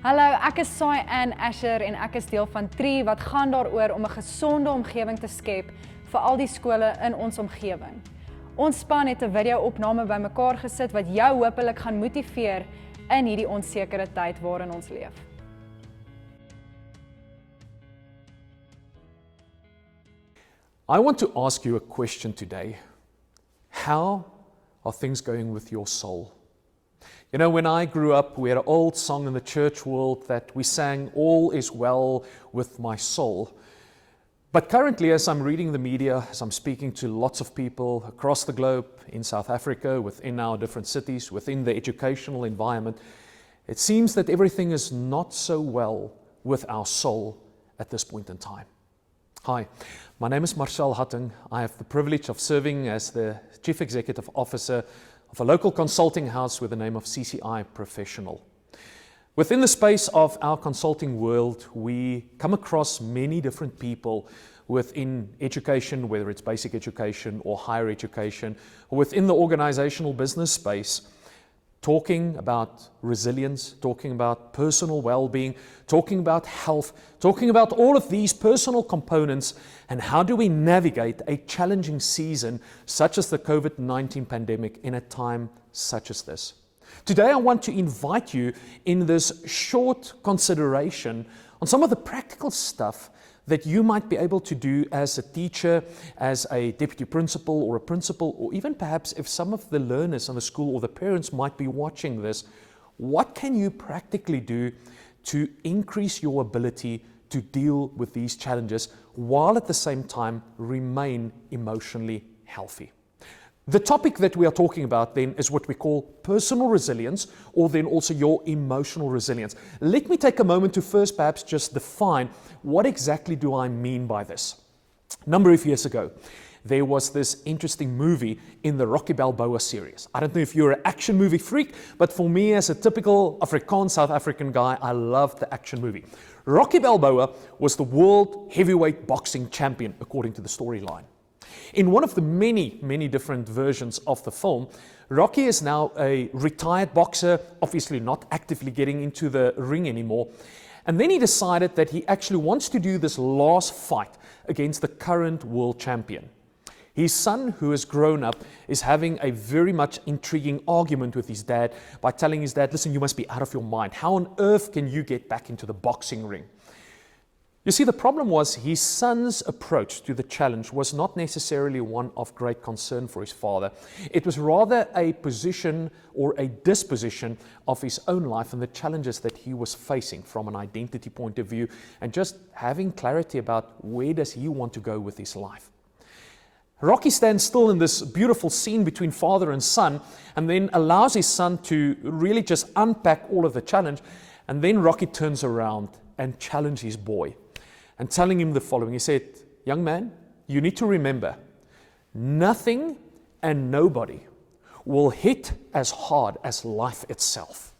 Hallo, ek is Sai Ann Asher en ek is deel van Tree wat gaan daaroor om 'n gesonde omgewing te skep vir al die skole in ons omgewing. Ons span het 'n video-opname bymekaar gesit wat jou hopelik gaan motiveer in hierdie onsekere tyd waarin ons leef. I want to ask you a question today. How are things going with your soul? You know, when I grew up, we had an old song in the church world that we sang, "All is well with my soul." But currently, as I'm reading the media, as I'm speaking to lots of people across the globe, in South Africa, within our different cities, within the educational environment, it seems that everything is not so well with our soul at this point in time. Hi, my name is Marcel Hattingh. I have the privilege of serving as the Chief Executive Officer of a local consulting house with the name of CCI Professional. Within the space of our consulting world, we come across many different people within education, whether it's basic education or higher education, or within the organizational business space, talking about resilience, talking about personal well-being, talking about health, talking about all of these personal components and how do we navigate a challenging season such as the COVID-19 pandemic in a time such as this. Today I want to invite you in this short consideration on some of the practical stuff that you might be able to do as a teacher, as a deputy principal or a principal, or even perhaps if some of the learners in the school or the parents might be watching this, what can you practically do to increase your ability to deal with these challenges while at the same time remain emotionally healthy? The topic that we are talking about then is what we call personal resilience, or then also your emotional resilience. Let me take a moment to first perhaps just define what exactly do I mean by this. A number of years ago, there was this interesting movie in the Rocky Balboa series. I don't know if you're an action movie freak, but for me as a typical Afrikaans South African guy, I loved the action movie. Rocky Balboa was the world heavyweight boxing champion, according to the storyline. In one of the many different versions of the film, Rocky is now a retired boxer, obviously not actively getting into the ring anymore. And then he decided that he actually wants to do this last fight against the current world champion. His son, who has grown up, is having a very much intriguing argument with his dad by telling his dad, "Listen, you must be out of your mind. How on earth can you get back into the boxing ring?" You see, the problem was his son's approach to the challenge was not necessarily one of great concern for his father. It was rather a position or a disposition of his own life and the challenges that he was facing from an identity point of view and just having clarity about where does he want to go with his life. Rocky stands still in this beautiful scene between father and son and then allows his son to really just unpack all of the challenge, and then Rocky turns around and challenges his boy and telling him the following. He said, "Young man, you need to remember, nothing and nobody will hit as hard as life itself."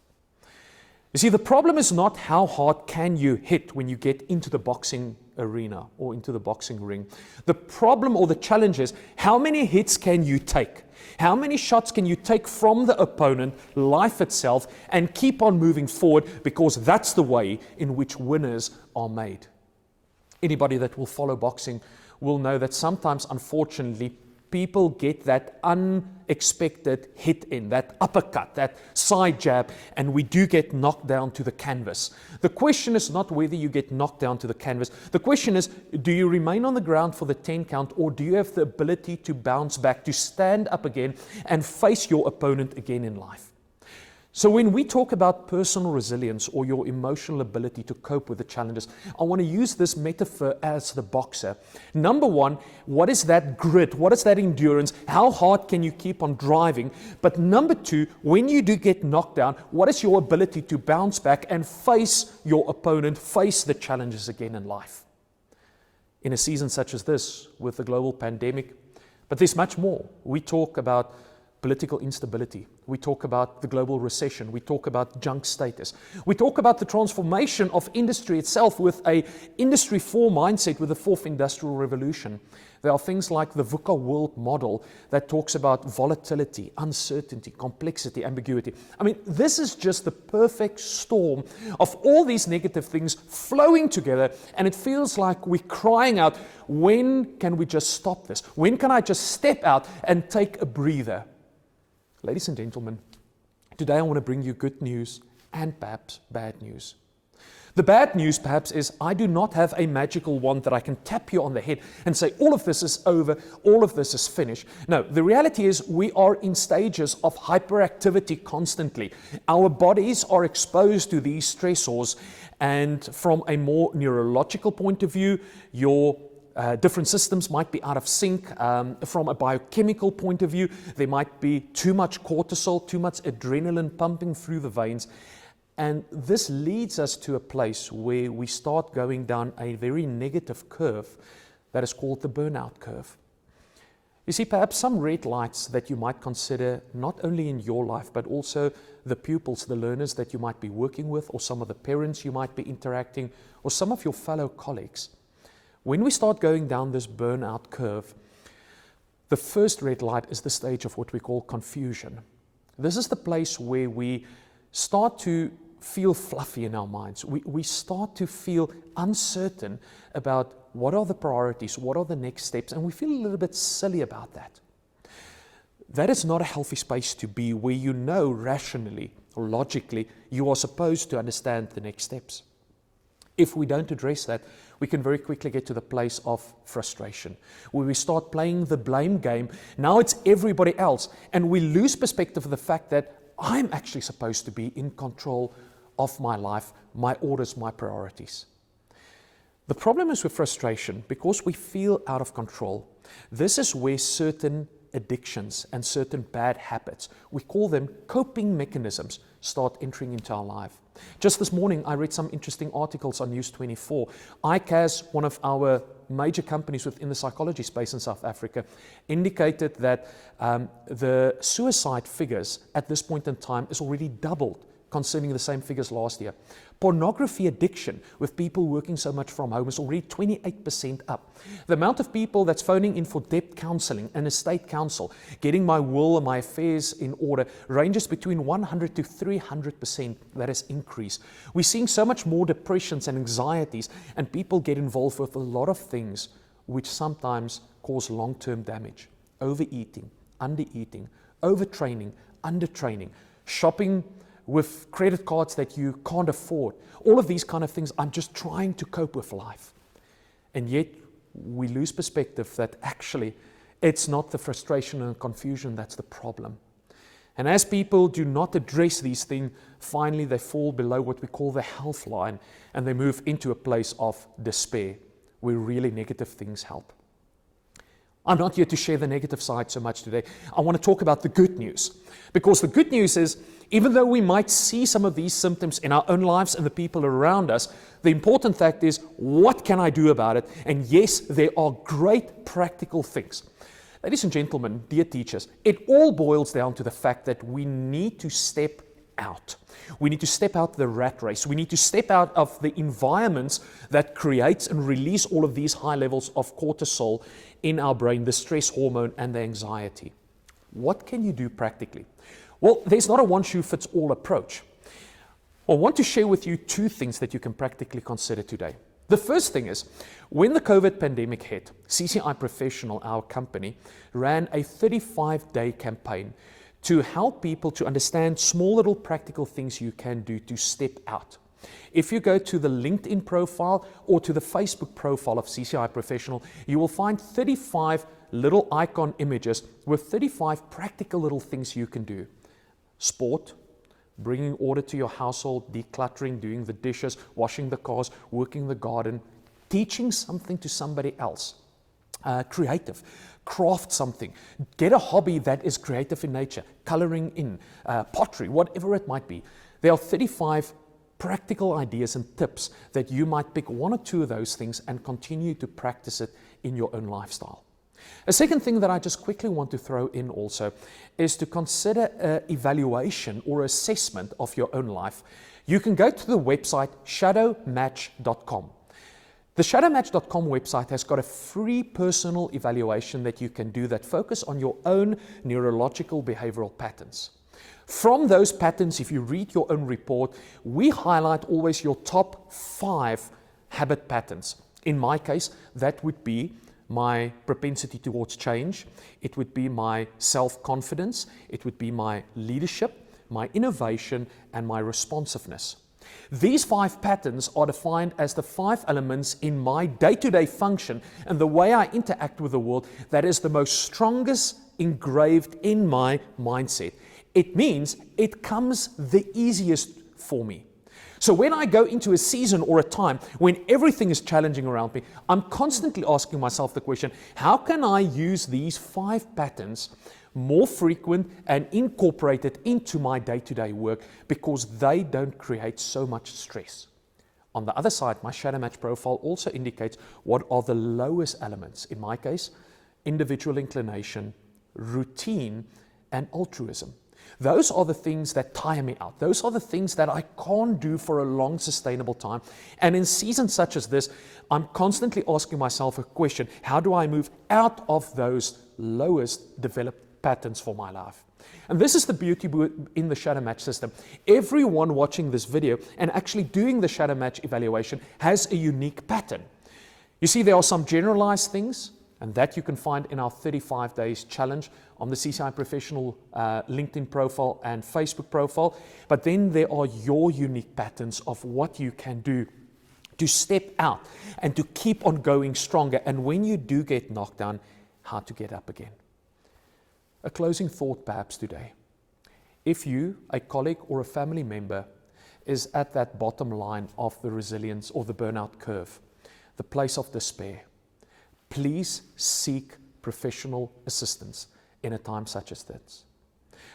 You see, the problem is not how hard can you hit when you get into the boxing arena or into the boxing ring. The problem or the challenge is how many hits can you take? How many shots can you take from the opponent, life itself, and keep on moving forward, because that's the way in which winners are made. Anybody that will follow boxing will know that sometimes, unfortunately, people get that unexpected hit in, that uppercut, that side jab, and we do get knocked down to the canvas. The question is not whether you get knocked down to the canvas. The question is, do you remain on the ground for the 10 count, or do you have the ability to bounce back, to stand up again and face your opponent again in life? So when we talk about personal resilience or your emotional ability to cope with the challenges, I want to use this metaphor as the boxer. Number one, what is that grit? What is that endurance? How hard can you keep on driving? But number two, when you do get knocked down, what is your ability to bounce back and face your opponent, face the challenges again in life? In a season such as this, with the global pandemic, but there's much more. We talk about political instability. We talk about the global recession. We talk about junk status. We talk about the transformation of industry itself with a Industry 4 mindset with the fourth industrial revolution. There are things like the VUCA world model that talks about volatility, uncertainty, complexity, ambiguity. I mean, this is just the perfect storm of all these negative things flowing together, and it feels like we're crying out, when can we just stop this? When can I just step out and take a breather? Ladies and gentlemen, today I want to bring you good news and perhaps bad news. The bad news perhaps is I do not have a magical wand that I can tap you on the head and say all of this is over, all of this is finished. No, the reality is we are in stages of hyperactivity constantly. Our bodies are exposed to these stressors, and from a more neurological point of view, your different systems might be out of sync. From a biochemical point of view, there might be too much cortisol, too much adrenaline pumping through the veins. And this leads us to a place where we start going down a very negative curve that is called the burnout curve. You see, perhaps some red lights that you might consider not only in your life, but also the pupils, the learners that you might be working with, or some of the parents you might be interacting, or some of your fellow colleagues. When we start going down this burnout curve, the first red light is the stage of what we call confusion. This is the place where we start to feel fluffy in our minds. We start to feel uncertain about what are the priorities, what are the next steps, and we feel a little bit silly about that. That is not a healthy space to be, where you know rationally or logically you are supposed to understand the next steps. If we don't address that, we can very quickly get to the place of frustration, where we start playing the blame game. Now it's everybody else, and we lose perspective of the fact that I'm actually supposed to be in control of my life, my orders, my priorities. The problem is with frustration, because we feel out of control, this is where certain addictions and certain bad habits, we call them coping mechanisms, start entering into our life. Just this morning, I read some interesting articles on News 24. ICAS, one of our major companies within the psychology space in South Africa, indicated that the suicide figures at this point in time is already doubled concerning the same figures last year. Pornography addiction, with people working so much from home, is already 28% up. The amount of people that's phoning in for debt counseling and estate counsel, getting my will and my affairs in order, ranges between 100 to 300%. That has increased. We're seeing so much more depressions and anxieties, and people get involved with a lot of things which sometimes cause long-term damage. Overeating, undereating, overtraining, undertraining, shopping with credit cards that you can't afford. All of these kind of things. I'm just trying to cope with life. And yet we lose perspective that actually it's not the frustration and confusion that's the problem. And as people do not address these things, finally they fall below what we call the health line, and they move into a place of despair, where really negative things help. I'm not here to share the negative side so much today. I want to talk about the good news. Because the good news is, even though we might see some of these symptoms in our own lives and the people around us, the important fact is, what can I do about it? And yes, there are great practical things. Ladies and gentlemen, dear teachers, it all boils down to the fact that we need to step out. We need to step out the rat race. We need to step out of the environments that creates and release all of these high levels of cortisol in our brain, the stress hormone and the anxiety. What can you do practically? Well, there's not a one-shoe-fits-all approach. I want to share with you two things that you can practically consider today. The first thing is, when the COVID pandemic hit, CCI Professional, our company, ran a 35-day campaign to help people to understand small little practical things you can do to step out. If you go to the LinkedIn profile or to the Facebook profile of CCI Professional, you will find 35 little icon images with 35 practical little things you can do. Sport, bringing order to your household, decluttering, doing the dishes, washing the cars, working the garden, teaching something to somebody else. Creative, craft something, get a hobby that is creative in nature, coloring in, pottery, whatever it might be. There are 35 practical ideas and tips that you might pick one or two of those things and continue to practice it in your own lifestyle. A second thing that I just quickly want to throw in also is to consider an evaluation or assessment of your own life. You can go to the website shadowmatch.com. The shadowmatch.com website has got a free personal evaluation that you can do that focus on your own neurological behavioral patterns. From those patterns, if you read your own report, we highlight always your top 5 habit patterns. In my case, that would be my propensity towards change, it would be my self-confidence, it would be my leadership, my innovation, and my responsiveness. These 5 patterns are defined as the 5 elements in my day-to-day function and the way I interact with the world that is the most strongest engraved in my mindset. It means it comes the easiest for me. So when I go into a season or a time when everything is challenging around me, I'm constantly asking myself the question, how can I use these 5 patterns more frequent and incorporate it into my day-to-day work because they don't create so much stress. On the other side, my shadow match profile also indicates what are the lowest elements. In my case, individual inclination, routine, and altruism. Those are the things that tire me out. Those are the things that I can't do for a long, sustainable time. And in seasons such as this, I'm constantly asking myself a question, how do I move out of those lowest developed patterns for my life? And this is the beauty in the shadow match system. Everyone watching this video and actually doing the shadow match evaluation has a unique pattern. You see, there are some generalized things, and that you can find in our 35 days challenge on the CCI Professional LinkedIn profile and Facebook profile. But then there are your unique patterns of what you can do to step out and to keep on going stronger. And when you do get knocked down, how to get up again. A closing thought perhaps today. If you, a colleague or a family member, is at that bottom line of the resilience or the burnout curve, the place of despair, please seek professional assistance in a time such as this.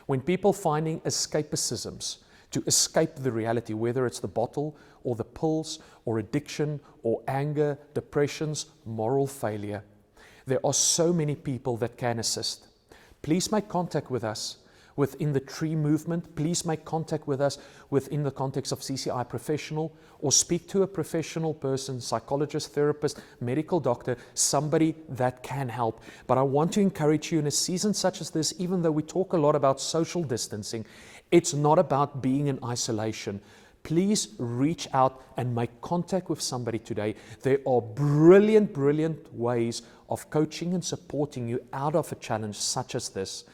When people finding escapisms to escape the reality, whether it's the bottle or the pills or addiction or anger, depressions, moral failure, there are so many people that can assist. Please make contact with us within the tree movement. Please make contact with us within the context of CCI Professional, or speak to a professional person, psychologist, therapist, medical doctor, somebody that can help. But I want to encourage you in a season such as this, even though we talk a lot about social distancing, it's not about being in isolation. Please reach out and make contact with somebody today. There are brilliant, brilliant ways of coaching and supporting you out of a challenge such as this.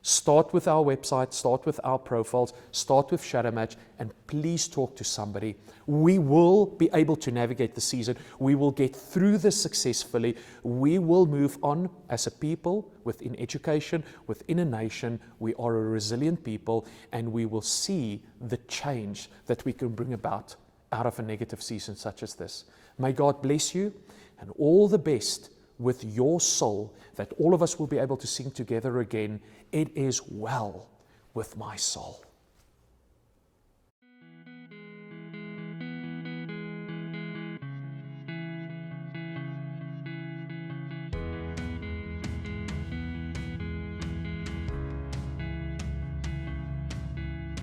Start with our website, start with our profiles, start with Shadow Match, and please talk to somebody. We will be able to navigate the season. We will get through this successfully. We will move on as a people within education, within a nation. We are a resilient people, and we will see the change that we can bring about out of a negative season such as this. May God bless you, and all the best with your soul, that all of us will be able to sing together again. It is well with my soul.